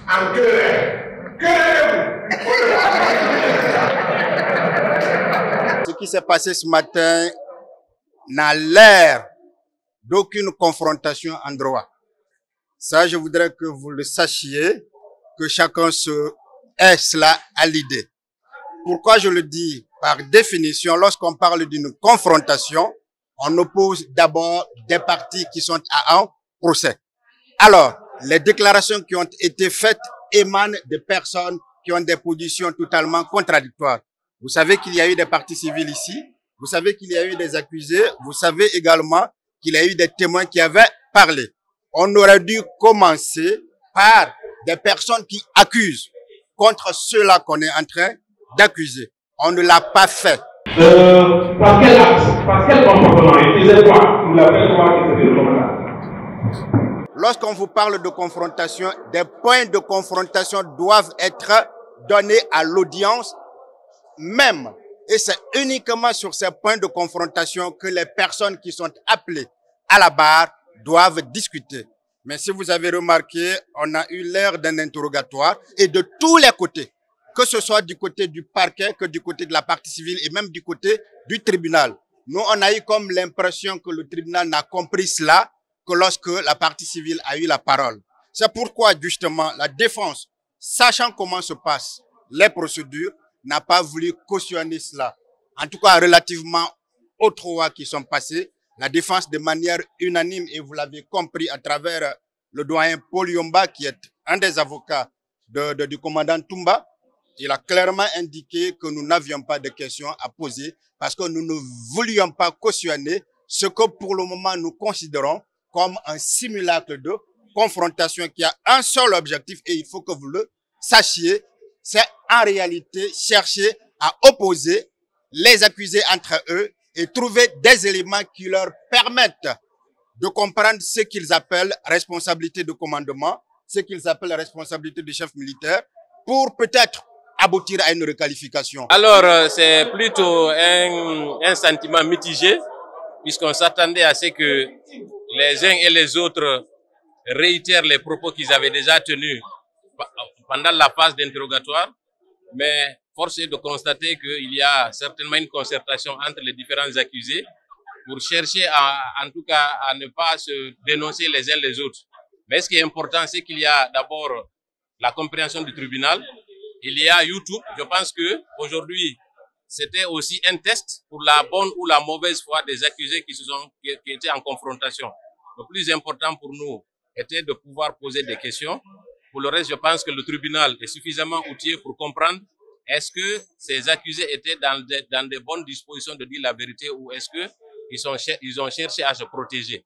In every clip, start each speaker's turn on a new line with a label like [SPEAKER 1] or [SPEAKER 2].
[SPEAKER 1] en querelle. Querellez-vous.
[SPEAKER 2] Ce qui s'est passé ce matin n'a l'air d'aucune confrontation en droit. Ça, je voudrais que vous le sachiez, que chacun ait cela à l'idée. Pourquoi je le dis? Par définition, lorsqu'on parle d'une confrontation, on oppose d'abord des parties qui sont à un procès. Alors, les déclarations qui ont été faites émanent de personnes qui ont des positions totalement contradictoires. Vous savez qu'il y a eu des parties civiles ici, vous savez qu'il y a eu des accusés, vous savez également qu'il y a eu des témoins qui avaient parlé. On aurait dû commencer par des personnes qui accusent contre ceux-là qu'on est en train d'accuser. On ne l'a pas fait.
[SPEAKER 1] Par quel axe, par quel comportement? Il disait quoi? Vous l'avez quoi qui c'était le commandant?
[SPEAKER 2] Lorsqu'on vous parle de confrontation, des points de confrontation doivent être donnés à l'audience même. Et c'est uniquement sur ces points de confrontation que les personnes qui sont appelées à la barre doivent discuter. Mais si vous avez remarqué, on a eu l'air d'un interrogatoire et de tous les côtés, que ce soit du côté du parquet, que du côté de la partie civile et même du côté du tribunal. Nous, on a eu comme l'impression que le tribunal n'a compris cela que lorsque la partie civile a eu la parole. C'est pourquoi, justement, la défense, sachant comment se passent les procédures, n'a pas voulu cautionner cela. En tout cas, relativement aux 3 qui sont passés, la défense de manière unanime, et vous l'avez compris à travers le doyen Paul Yomba, qui est un des avocats du commandant Toumba, il a clairement indiqué que nous n'avions pas de questions à poser parce que nous ne voulions pas cautionner ce que pour le moment nous considérons comme un simulacre de confrontation qui a un seul objectif et il faut que vous le sachiez, c'est en réalité chercher à opposer les accusés entre eux et trouver des éléments qui leur permettent de comprendre ce qu'ils appellent responsabilité de commandement, ce qu'ils appellent responsabilité du chef militaire, pour peut-être aboutir à une requalification.
[SPEAKER 3] Alors, c'est plutôt un sentiment mitigé, puisqu'on s'attendait à ce que les uns et les autres réitèrent les propos qu'ils avaient déjà tenus pendant la phase d'interrogatoire, mais force est de constater qu'il y a certainement une concertation entre les différents accusés pour chercher en tout cas à ne pas se dénoncer les uns les autres. Mais ce qui est important, c'est qu'il y a d'abord la compréhension du tribunal, il y a YouTube. Je pense que aujourd'hui c'était aussi un test pour la bonne ou la mauvaise foi des accusés qui étaient en confrontation. Le plus important pour nous était de pouvoir poser des questions. Pour le reste, je pense que le tribunal est suffisamment outillé pour comprendre est-ce que ces accusés étaient dans de bonnes dispositions de dire la vérité ou est-ce qu'ils ont cherché à se protéger.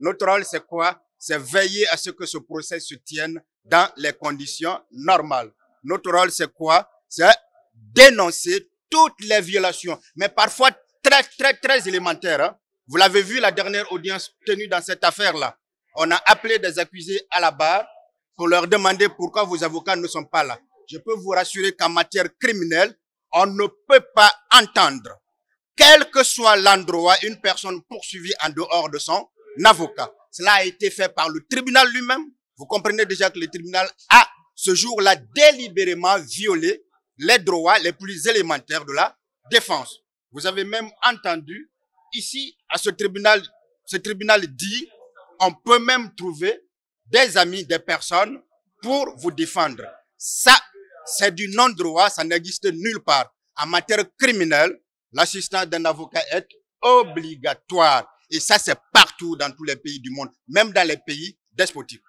[SPEAKER 2] Notre rôle, c'est quoi? C'est veiller à ce que ce procès se tienne dans les conditions normales. Notre rôle, c'est quoi? C'est dénoncer toutes les violations, mais parfois très élémentaires. Hein? Vous l'avez vu la dernière audience tenue dans cette affaire-là. On a appelé des accusés à la barre pour leur demander pourquoi vos avocats ne sont pas là. Je peux vous rassurer qu'en matière criminelle, on ne peut pas entendre, quel que soit l'endroit, une personne poursuivie en dehors de son avocat. Cela a été fait par le tribunal lui-même. Vous comprenez déjà que le tribunal a, ce jour-là, délibérément violé les droits les plus élémentaires de la défense. Vous avez même entendu, ici, à ce tribunal dit, on peut même trouver des amis, des personnes pour vous défendre. Ça, c'est du non-droit, ça n'existe nulle part. En matière criminelle, l'assistance d'un avocat est obligatoire. Et ça, c'est partout dans tous les pays du monde, même dans les pays despotiques.